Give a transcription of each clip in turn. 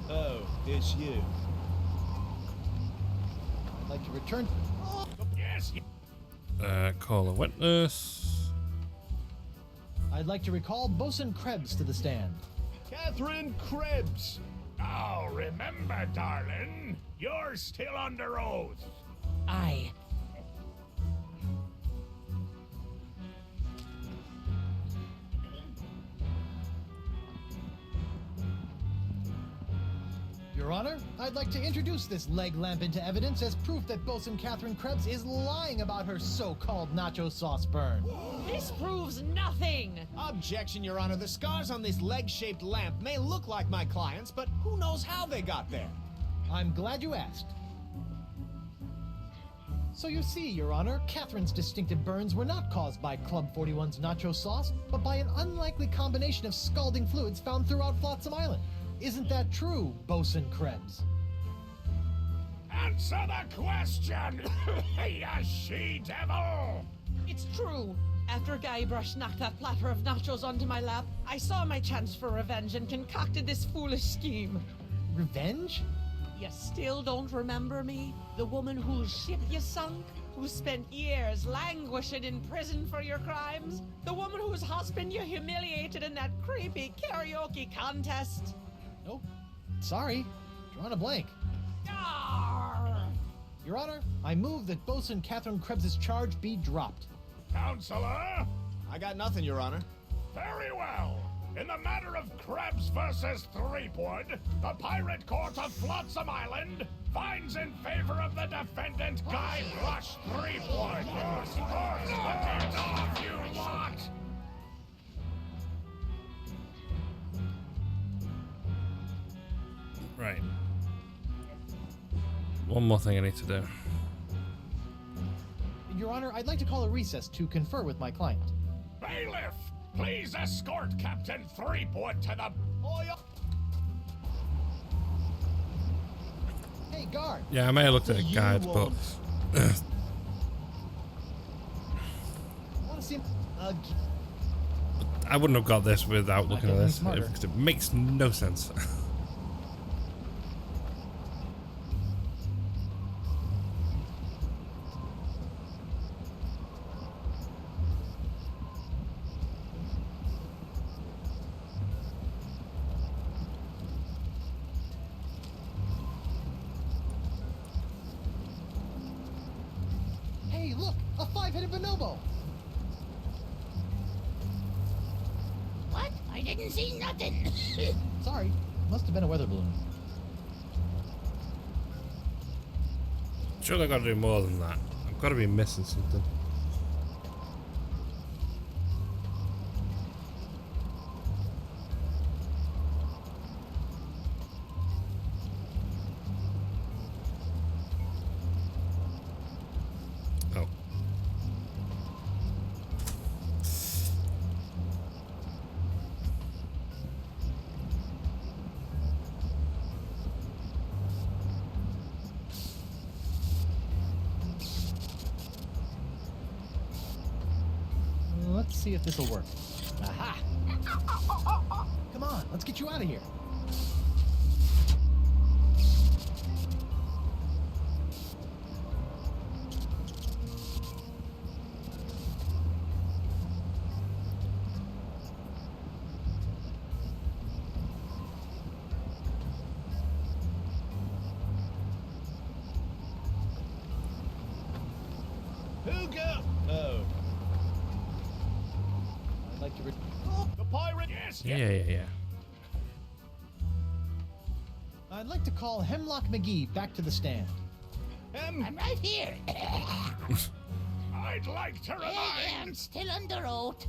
Oh, it's you. I'd like to return. Yes. Call a witness. I'd like to recall Bosun Krebs to the stand. Catherine Krebs. Now remember, darling, you're still under oath. Aye. Your Honor, I'd like to introduce this leg lamp into evidence as proof that Bosun Catherine Krebs is lying about her so-called nacho sauce burn. This proves nothing! Objection, Your Honor. The scars on this leg-shaped lamp may look like my client's, but who knows how they got there? I'm glad you asked. So you see, Your Honor, Catherine's distinctive burns were not caused by Club 41's nacho sauce, but by an unlikely combination of scalding fluids found throughout Flotsam Island. Isn't that true, Bosun Krebs? Answer the question, you she-devil! It's true. After Guybrush knocked that platter of nachos onto my lap, I saw my chance for revenge and concocted this foolish scheme. Revenge? You still don't remember me? The woman whose ship you sunk? Who spent years languishing in prison for your crimes? The woman whose husband you humiliated in that creepy karaoke contest? Nope. Sorry. Drawing a blank. Arr! Your Honor, I move that Bosun Catherine Krebs' charge be dropped. Counselor? I got nothing, Your Honor. Very well. In the matter of Krebs versus Threepwood, the Pirate Court of Flotsam Island finds in favor of the defendant Guybrush Threepwood. Get off, you lot! Right. One more thing I need to do. Your Honor, I'd like to call a recess to confer with my client. Bailiff, please escort Captain Threepwood to the... Hey, guard! Yeah, I may have looked at a guide, but want to see him? I wouldn't have got this without looking at getting this smarter. because it makes no sense. Hey, look! A five-headed bonobo! What? I didn't see nothing. Sorry. Must have been a weather balloon. Surely I gotta do more than that. I've gotta be missing something. Oh. Let's see if this'll work. Aha! Come on, let's get you out of here. Who go? Oh. I'd like to The pirate. Yes. Yeah. I'd like to call Hemlock McGee back to the stand. I'm right here. I'd like to I am remind... still under oath.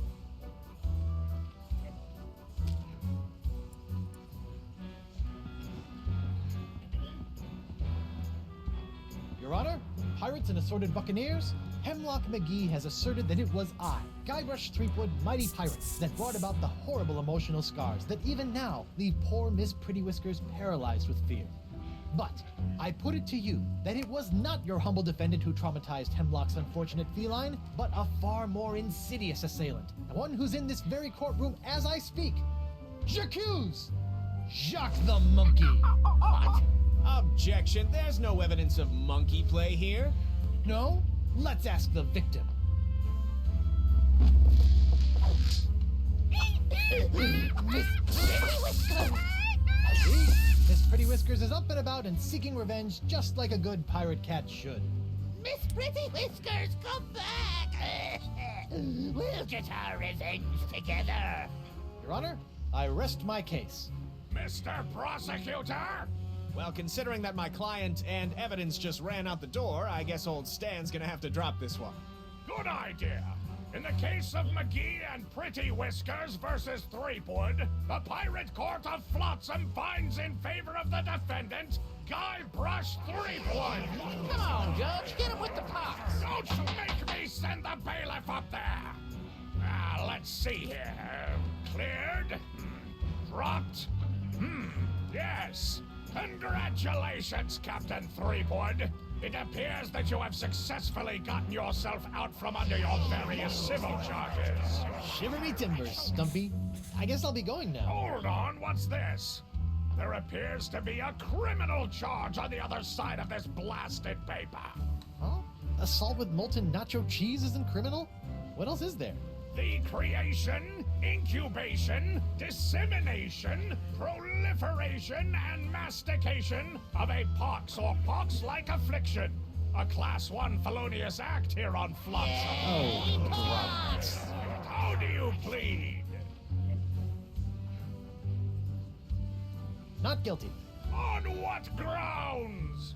Your Honor, pirates and assorted buccaneers, Hemlock McGee has asserted that it was I, Guybrush Threepwood, mighty pirate, that brought about the horrible emotional scars that even now leave poor Miss Pretty Whiskers paralyzed with fear. But I put it to you that it was not your humble defendant who traumatized Hemlock's unfortunate feline, but a far more insidious assailant, one who's in this very courtroom as I speak. J'accuse! Jacques the monkey. What? Objection. There's no evidence of monkey play here. No? Let's ask the victim. Miss Pretty Whiskers! See? Miss Pretty Whiskers is up and about and seeking revenge just like a good pirate cat should. Miss Pretty Whiskers, come back! We'll get our revenge together. Your Honor, I rest my case. Mr. Prosecutor? Well, considering that my client and evidence just ran out the door, I guess old Stan's gonna have to drop this one. Good idea. In the case of McGee and Pretty Whiskers versus Threepwood, the Pirate Court of Flotsam finds in favor of the defendant, Guybrush Threepwood. Come on, Judge, get him with the pox. Don't make me send the bailiff up there. Let's see here. Cleared? Dropped? Yes. Congratulations, Captain Threepwood. It appears that you have successfully gotten yourself out from under your various civil charges. Shiver me timbers, Stumpy. I guess I'll be going now. Hold on, what's this? There appears to be a criminal charge on the other side of this blasted paper. Huh? Assault with molten nacho cheese isn't criminal? What else is there? The creation, incubation, dissemination, proliferation, and mastication of a pox or pox-like affliction. A Class 1 felonious act here on Flotsam. Oh, right. How do you plead? Not guilty. On what grounds?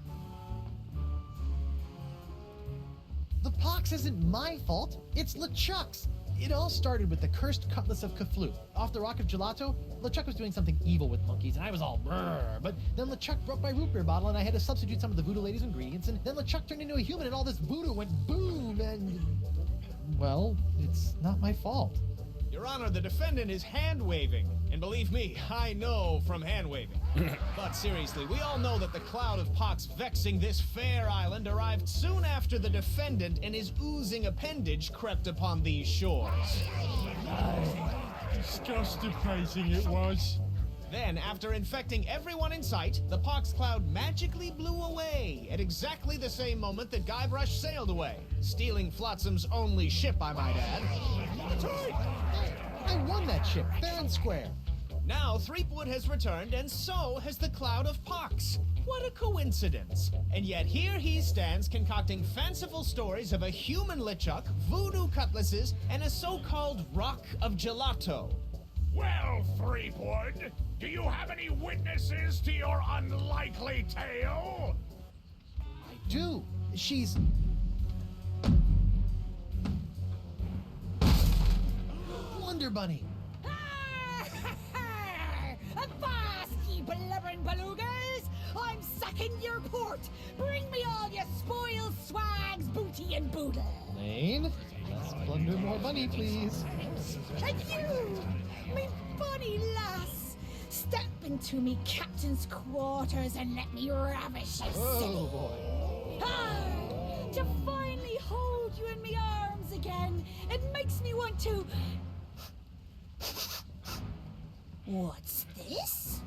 The pox isn't my fault. It's LeChuck's. It all started with the cursed cutlass of Cthulhu. Off the Rock of Gelato, LeChuck was doing something evil with monkeys, and I was all brrr. But then LeChuck broke my root beer bottle, and I had to substitute some of the voodoo lady's ingredients, and then LeChuck turned into a human, and all this voodoo went boom, and... Well, it's not my fault. Your Honor, the defendant is hand-waving. And believe me, I know from hand-waving. But seriously, we all know that the cloud of pox vexing this fair island arrived soon after the defendant and his oozing appendage crept upon these shores. Disgusting it was. Then, after infecting everyone in sight, the pox cloud magically blew away at exactly the same moment that Guybrush sailed away, stealing Flotsam's only ship, I might add. I won that ship, fair and square. Now, Threepwood has returned, and so has the cloud of pox. What a coincidence. And yet here he stands concocting fanciful stories of a human LeChuck, voodoo cutlasses, and a so-called rock of gelato. Well, Threepwood, do you have any witnesses to your unlikely tale? I do. She's... Wonder Bunny. Avast, ye blubbering belugas! I'm sacking your port! Bring me all your spoils, swags, booty, and boodle! Lane, let's plunder more bunny, please. And you, me bonny lass, step into me captain's quarters and let me ravish your Oh, city. boy. Ah, to finally hold you in me arms again, it makes me want to... What's this?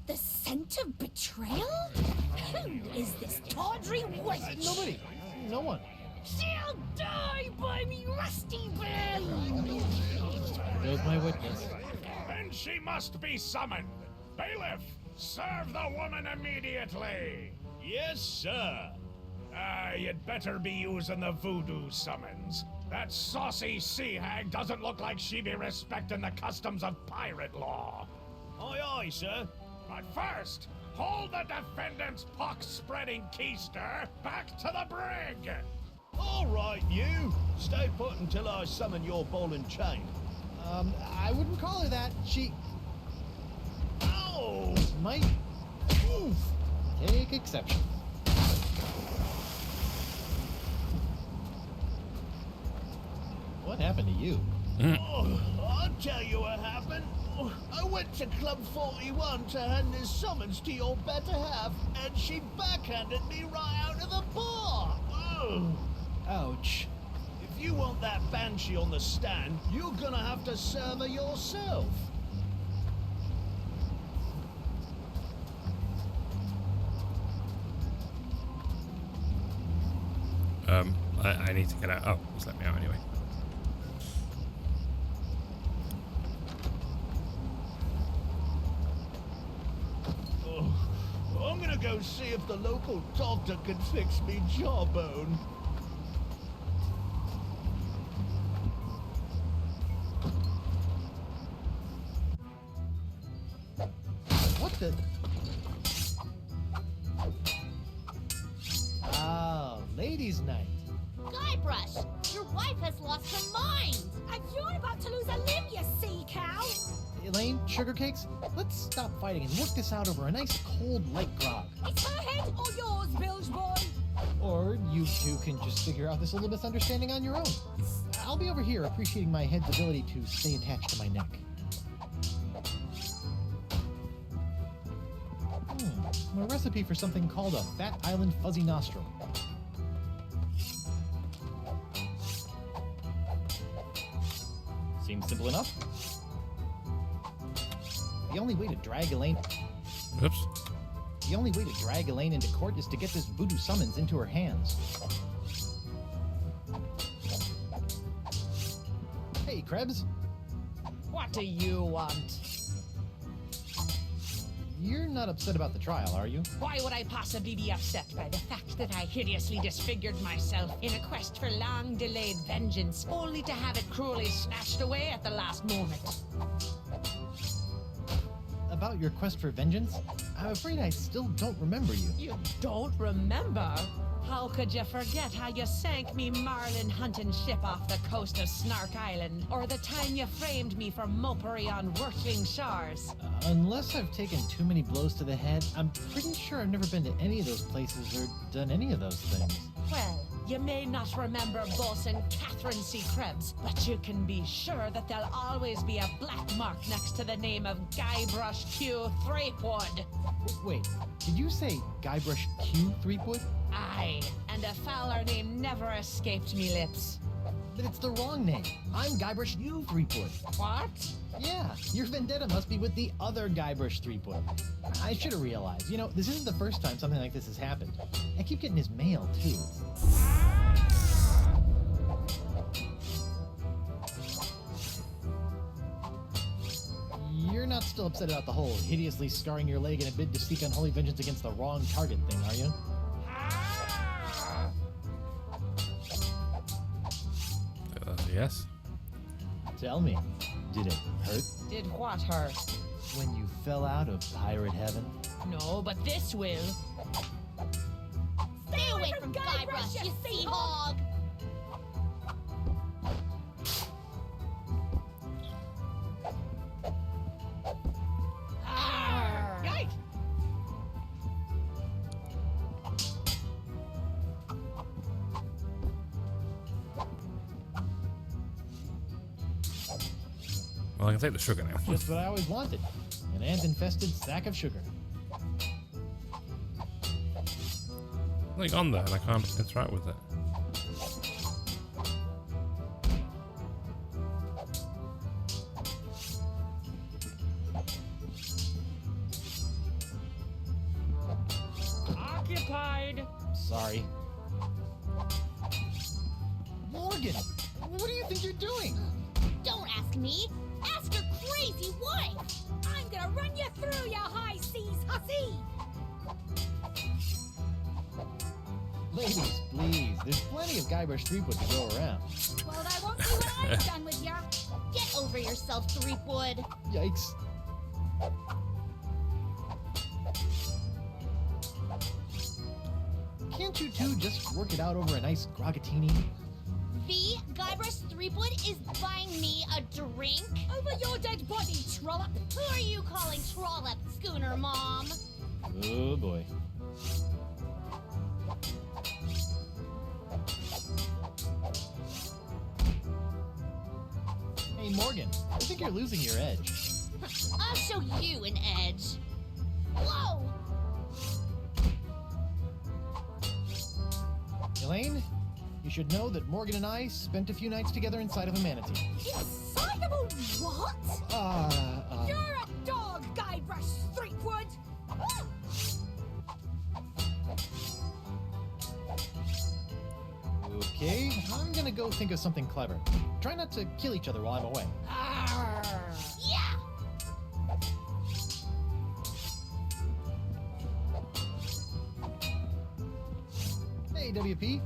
The scent of betrayal? Who is this tawdry wench? Nobody. No one. She'll die by me rusty blade! There's my witness. Then she must be summoned. Bailiff, serve the woman immediately. Yes, sir. You'd better be using the voodoo summons. That saucy sea hag doesn't look like she be respecting the customs of pirate law. Aye, aye, sir. But first, hold the defendant's pox-spreading keister back to the brig. All right, you. Stay put until I summon your ball and chain. I wouldn't call her that. She Ow! might... Oof. Take exception. What happened to you? Oh, I'll tell you what happened. I went to Club 41 to hand this summons to your better half, and she backhanded me right out of the bar. Ugh. Ouch. If you want that banshee on the stand, you're gonna have to serve her yourself. I need to get out. Oh, just let me out anyway. I'm gonna go see if the local doctor can fix me jawbone. What the? Oh, ladies' night. Guybrush, your wife has lost her mind. And you're about to lose a limb, you sea cow! Elaine, sugar cakes, let's stop fighting and work this out over a nice cold light grog. It's her head or yours, bilge boy! Or you two can just figure out this little misunderstanding on your own. I'll be over here appreciating my head's ability to stay attached to my neck. A recipe for something called a Fat Island Fuzzy Nostril. Seems simple enough. The only way to drag Elaine... Oops. The only way to drag Elaine into court is to get this voodoo summons into her hands. Hey, Krebs. What do you want? You're not upset about the trial, are you? Why would I possibly be upset by the fact that I hideously disfigured myself in a quest for long-delayed vengeance, only to have it cruelly snatched away at the last moment? About your quest for vengeance? I'm afraid I still don't remember you. You don't remember? How could you forget how you sank me marlin hunting ship off the coast of Snark Island? Or the time you framed me for mopery on Wortling shores? Unless I've taken too many blows to the head, I'm pretty sure I've never been to any of those places or done any of those things. Well, you may not remember Bosun Catherine C. Krebs, but you can be sure that there'll always be a black mark next to the name of Guybrush Q. Threepwood. Wait, did you say Guybrush Q. Threepwood? Aye, and a fouler name never escaped me lips. But it's the wrong name. I'm Guybrush U. Threepwood. What? Yeah, your vendetta must be with the other Guybrush Threepwood. I should have realized. You know, this isn't the first time something like this has happened. I keep getting his mail, too. You're not still upset about the whole hideously scarring your leg in a bid to seek unholy vengeance against the wrong target thing, are you? Yes. Tell me, did it hurt Did what hurt? when you fell out of pirate heaven? No, but this will. Stay away from Guybrush, you sea hog! Yikes! Well, I can take the sugar now. Just what I always wanted. An ant-infested sack of sugar. Like on there, and I can't interact with it. Occupied. Sorry. Morgan, what do you think you're doing? Don't ask me. Ask your crazy wife. I'm gonna run you through, you high seas hussy! Ladies, please. There's plenty of Guybrush Threepwood to go around. Well, I won't see what I've done with ya. Get over yourself, Threepwood. Yikes. Can't you two just work it out over a nice grogatini? V, Guybrush Threepwood is buying me a drink? Over your dead body, trollop! Who are you calling Trollop, Schooner Mom? Oh boy. Hey Morgan, I think you're losing your edge. I'll show you an edge. Whoa! Elaine, you should know that Morgan and I spent a few nights together inside of a manatee. Inside of a what? You're a dog, Guybrush Threepwood! gonna go think of something clever. Try not to kill each other while I'm away. Yeah! Hey, WP.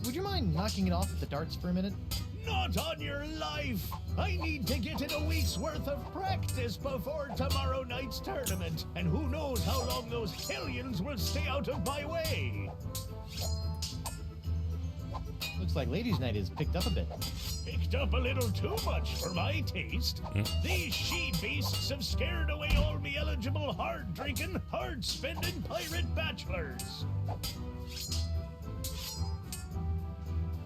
Would you mind knocking it off at the darts for a minute? Not on your life! I need to get in a week's worth of practice before tomorrow night's tournament, and who knows how long those hellions will stay out of my way! Looks like ladies' night is picked up a bit. Picked up a little too much for my taste. These she-beasts have scared away all me eligible hard-drinking, hard-spending pirate bachelors.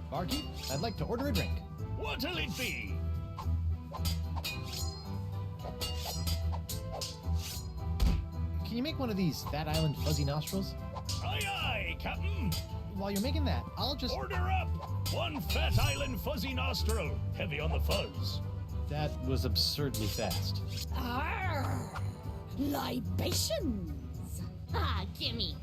Barkeep, I'd like to order a drink. What'll it be? Can you make one of these Fat Island fuzzy nostrils? Aye, aye, Captain. While you're making that, I'll just... Order up! One Fat Island fuzzy nostril, heavy on the fuzz. That was absurdly fast. Arr! Libations! Ah, gimme.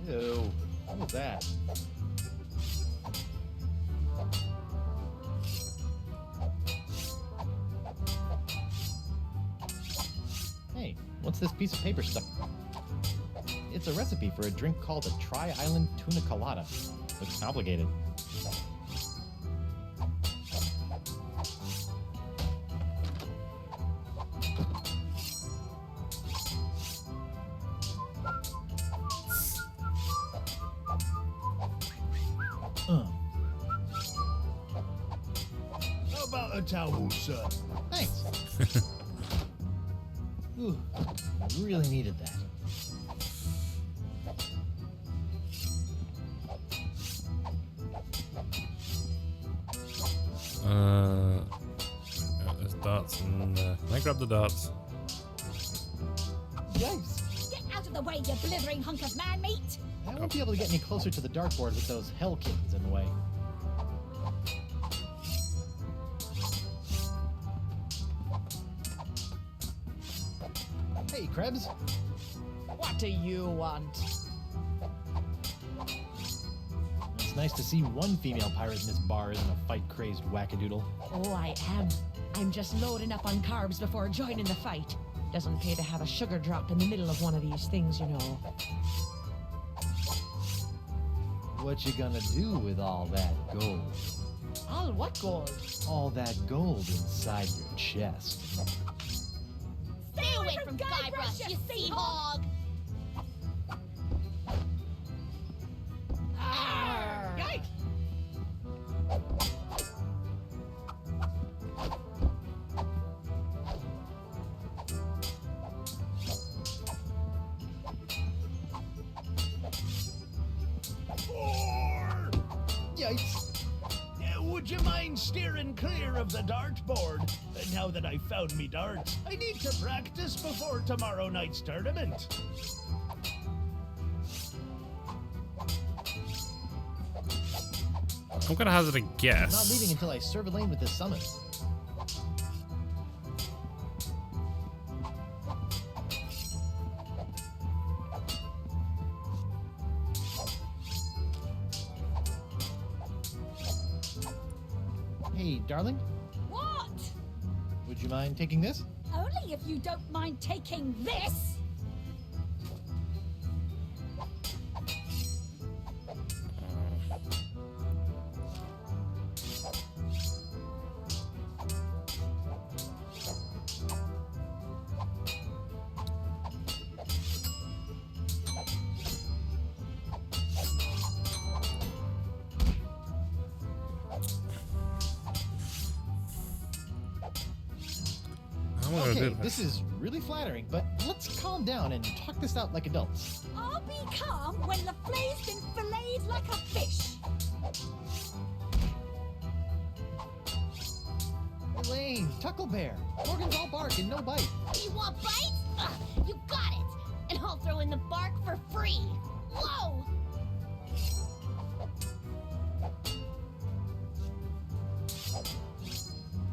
Ew, what was that? Hey, what's this piece of paper stuck? It's a recipe for a drink called a Tri-Island Tuna Colada. Looks complicated. How about a towel, sir? Thanks. Ooh, I really needed that. There's darts and can I grab the darts? Yikes! Get out of the way, you blithering hunk of man meat! I won't be able to get any closer to the dartboard with those hell kittens in the way. Hey, Krebs. What do you want? It's nice to see one female pirate in this bar isn't a fight-crazed wackadoodle. Oh, I am. I'm just loading up on carbs before joining the fight. Doesn't pay to have a sugar drop in the middle of one of these things, you know. What you gonna do with all that gold? All what gold? All that gold inside your chest. Stay away from Guybrush, you sea hog! Yikes! Yikes! Would you mind steering clear of the dartboard? Now that I've found me darts, I need to practice before tomorrow night's tournament. I'm gonna hazard a guess. Not leaving until I serve a lane with this summons. Hey, darling, What? would you mind taking this? Only if you don't mind taking this? I'm gonna Okay, do this is really flattering, but let's calm down and talk this out like adults. I'll be calm when the flay's been filleted like a fish. Elaine, Tucklebear, Morgan's all bark and no bite. You want bites? You got it! And throw in the bark for free. Whoa!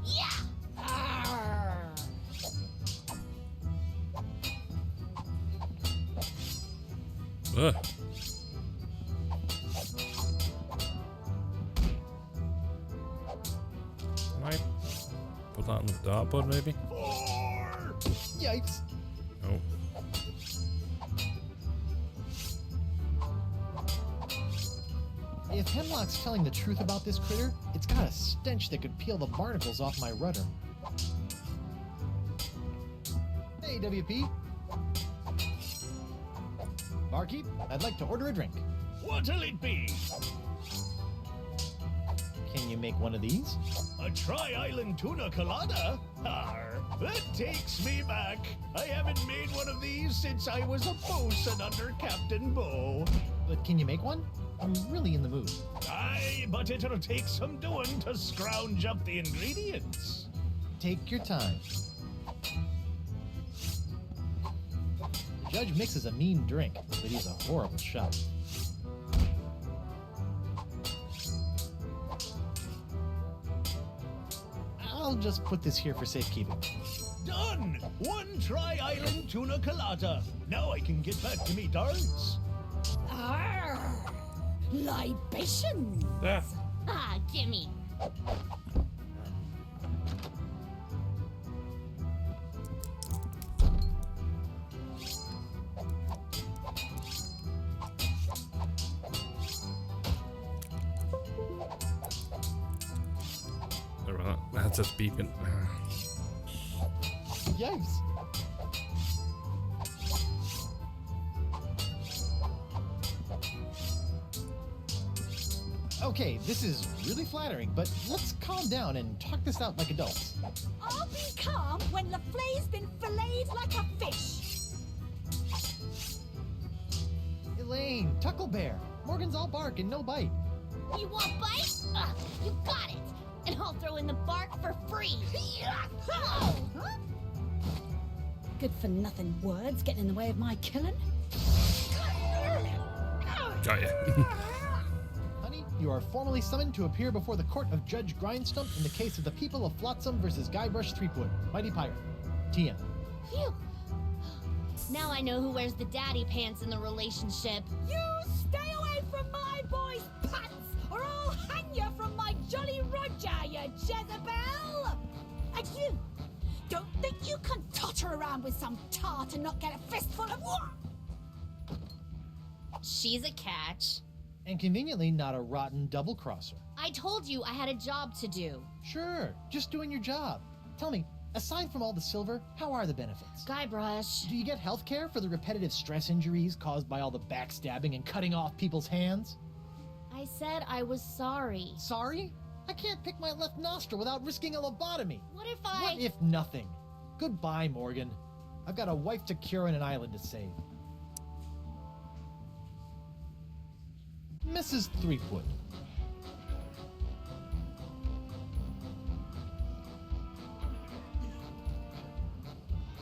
Yeah! Arr. Ugh. Can I put that on the dartboard, maybe? 4! Yikes. No. If Hemlock's telling the truth about this critter, it's got a stench that could peel the barnacles off my rudder. Hey, WP. Barkeep, I'd like to order a drink. What'll it be? Can you make one of these? A Tri-Island Tuna Colada? Arr, that takes me back. I haven't made one of these since I was a bosun under Captain Bo. But can you make one? I'm really in the mood. Aye, but it'll take some doing to scrounge up the ingredients. Take your time. The judge mixes a mean drink, but he's a horrible shot. I'll just put this here for safekeeping. Done! One Tri-Island Tuna Colada. Now I can get back to me darts. Arr! Libation! Yeah. Ah, gimme. Sorry about that. That's just beeping. Yikes! Okay, this is really flattering, but let's calm down and talk this out like adults. I'll be calm when Laflay's been filleted like a fish. Elaine, Tucklebear, Morgan's all bark and no bite. You want bite? You got it. And I'll throw in the bark for free. Whoa! Good for nothing words getting in the way of my killing. Got ya. Honey, you are formally summoned to appear before the court of Judge Grindstump in the case of the people of Flotsam versus Guybrush Threepwood, Mighty Pirate. TM. Phew. Now I know who wears the daddy pants in the relationship. You stay away from my boy's pants, or I'll hang you from my Jolly Roger, you Jezebel! And you, don't think you can totter around with some tart and not get a fistful of what? She's a catch. And conveniently not a rotten double-crosser. I told you I had a job to do. Sure, just doing your job. Tell me, aside from all the silver, how are the benefits? Guybrush. Do you get health care for the repetitive stress injuries caused by all the backstabbing and cutting off people's hands? I said I was sorry. Sorry? I can't pick my left nostril without risking a lobotomy. What if I... What if nothing? Goodbye, Morgan. I've got a wife to cure and an island to save. Mrs. Threepwood.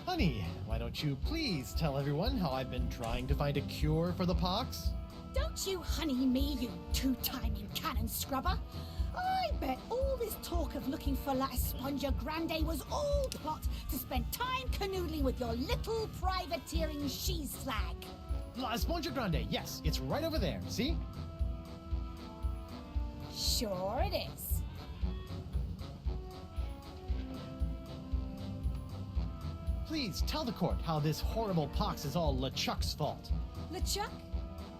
Honey, why don't you please tell everyone how I've been trying to find a cure for the pox? Don't you honey me, you two-timing cannon scrubber. I bet all this talk of looking for La Esponja Grande was all plot to spend time canoodling with your little privateering she-slag. La Esponja Grande, yes, it's right over there, see? Sure it is. Please tell the court how this horrible pox is all LeChuck's fault. LeChuck?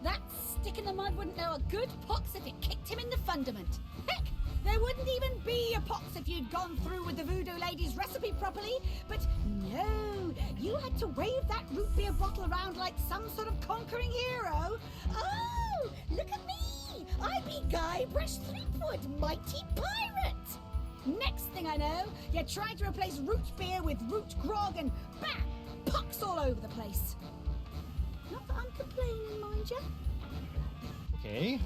That stick in the mud wouldn't know a good pox if it kicked him in the fundament. Heck, there wouldn't even be a pox if you'd gone through with the voodoo lady's recipe properly. But no, you had to wave that root beer bottle around like some sort of conquering hero. Oh, look at me! I be Guybrush Threepwood, mighty pirate! Next thing I know, you tried to replace root beer with root grog and bam! Pox all over the place. Not that I'm complaining, mind you. Okay.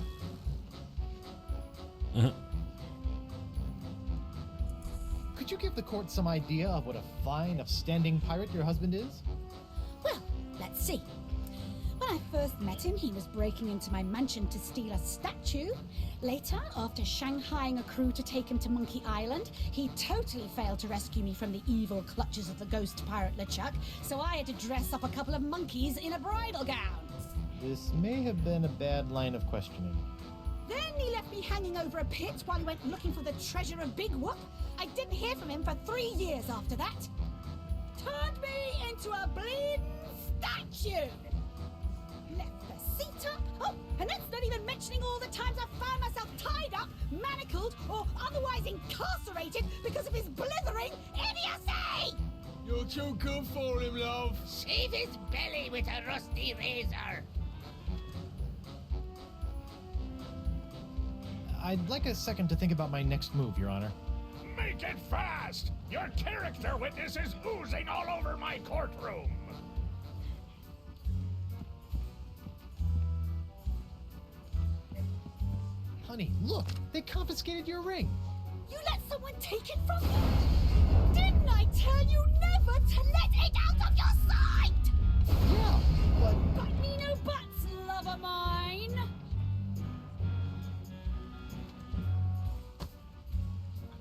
Could you give the court some idea of what a fine, upstanding pirate your husband is? Well, let's see. I first met him, he was breaking into my mansion to steal a statue. Later, after shanghaiing a crew to take him to Monkey Island, he totally failed to rescue me from the evil clutches of the ghost pirate LeChuck, so I had to dress up a couple of monkeys in a bridal gown. This may have been a bad line of questioning. Then he left me hanging over a pit while he went looking for the treasure of Big Whoop. I didn't hear from him for 3 years after that. Turned me into a bleeding statue. Left the seat up. Oh, and that's not even mentioning all the times I found myself tied up, manacled, or otherwise incarcerated because of his blithering idiocy! You're too good for him, love. Shave his belly with a rusty razor. I'd like a second to think about my next move, Your Honor. Make it fast! Your character witness is oozing all over my courtroom. Honey, look! They confiscated your ring! You let someone take it from you? Didn't I tell you never to let it out of your sight? Yeah, but... But me no buts, love of mine.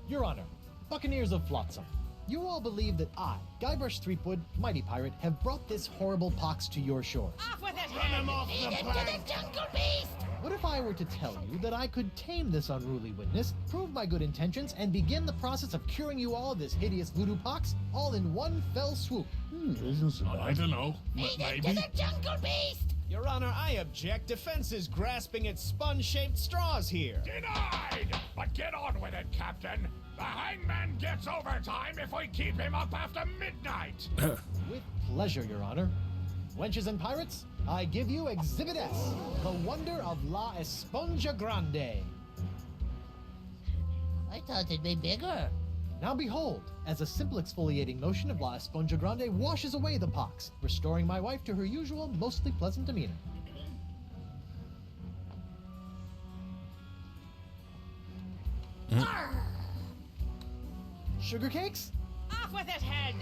Your Honor, Buccaneers of Flotsam, you all believe that I, Guybrush Threepwood, Mighty Pirate, have brought this horrible pox to your shores. Off with it, Run him off the plank. Jungle beast. What if I were to tell you that I could tame this unruly witness, prove my good intentions, and begin the process of curing you all of this hideous voodoo pox, all in one fell swoop? I don't know. Maybe. To the jungle beast. Your Honor, I object. Defense is grasping at sponge-shaped straws here. Denied! But get on with it, Captain. The hangman gets overtime if we keep him up after midnight. With pleasure, Your Honor. Wenches and pirates, I give you Exhibit S, the wonder of La Esponja Grande. I thought it'd be bigger. Now behold, as a simple exfoliating motion of La Esponja Grande washes away the pox, restoring my wife to her usual, mostly pleasant demeanor. Sugar cakes? Off with it, head!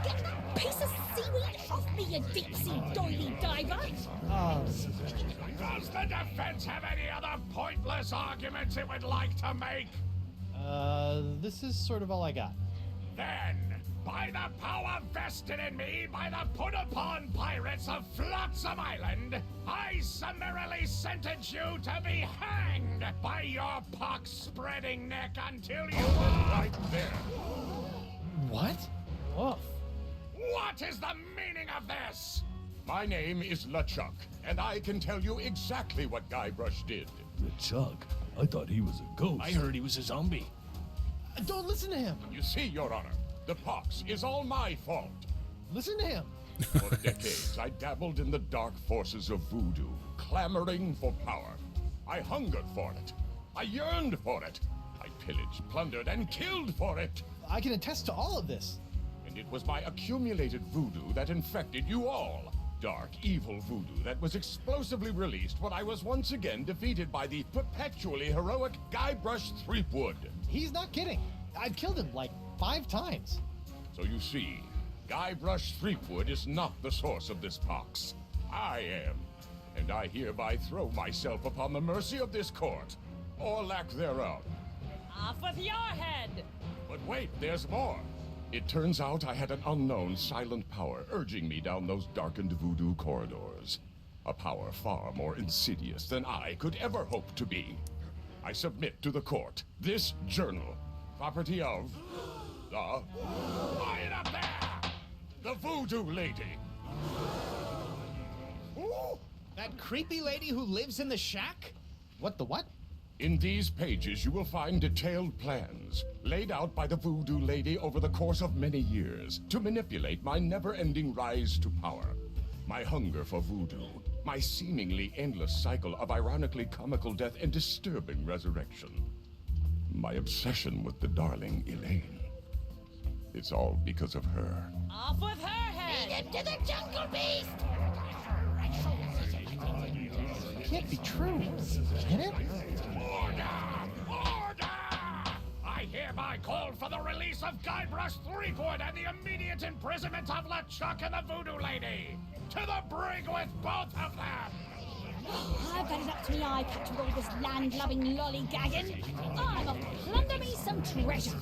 Get that piece of seaweed off me, you deep-sea doily diver! Does the defense have any other pointless arguments it would like to make? This is sort of all I got. Then, by the power vested in me by the put-upon pirates of Flotsam Island, I summarily sentence you to be hanged by your pox-spreading neck until you are... Right there. What? Woof. What is the meaning of this? My name is LeChuck, and I can tell you exactly what Guybrush did. LeChuck? I thought he was a ghost. I heard he was a zombie. Don't listen to him! You see, Your Honor, the pox is all my fault. Listen to him! For decades, I dabbled in the dark forces of voodoo, clamoring for power. I hungered for it. I yearned for it. I pillaged, plundered, and killed for it. I can attest to all of this. And it was my accumulated voodoo that infected you all. Dark, evil voodoo that was explosively released when I was once again defeated by the perpetually heroic Guybrush Threepwood. He's not kidding. I've killed him like 5 times. So you see, Guybrush Threepwood is not the source of this pox. I am. And I hereby throw myself upon the mercy of this court, or lack thereof. Off with your head! But wait, there's more. It turns out I had an unknown silent power urging me down those darkened voodoo corridors. A power far more insidious than I could ever hope to be. I submit to the court this journal, property of the... Quiet up there! The Voodoo Lady. Ooh, that creepy lady who lives in the shack? What the what? In these pages, you will find detailed plans laid out by the Voodoo Lady over the course of many years to manipulate my never-ending rise to power. My hunger for voodoo, my seemingly endless cycle of ironically comical death and disturbing resurrection. My obsession with the darling Elaine. It's all because of her. Off with her head! To the jungle beast. It can't be true. Can it? Order! Order! I hereby called for the release of Guybrush Threepwood and the immediate imprisonment of LeChuck and the Voodoo Lady. To the brig with both of them! I've got it up to the eye patch with all this land-loving lollygagging. I'm off to plunder me some treasure.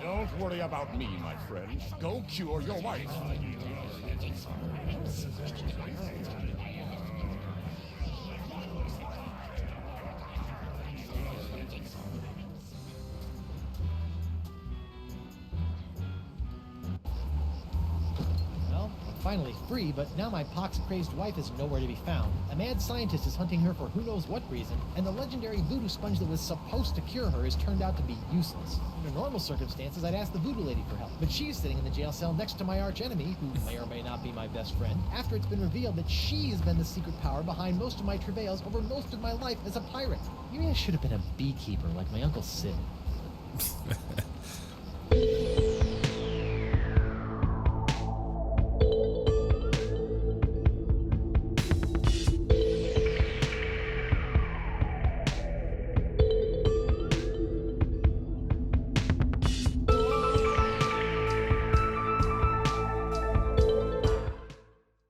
Don't worry about me, my friend. Go cure your wife. Well, I'm finally free, but now my pox-crazed wife is nowhere to be found. A mad scientist is hunting her for who knows what reason, and the legendary voodoo sponge that was supposed to cure her has turned out to be useless. Under normal circumstances, I'd ask the voodoo lady for help, but she's sitting in the jail cell next to my archenemy, who may or may not be my best friend, after it's been revealed that she's been the secret power behind most of my travails over most of my life as a pirate. Maybe I should have been a beekeeper like my Uncle Sid.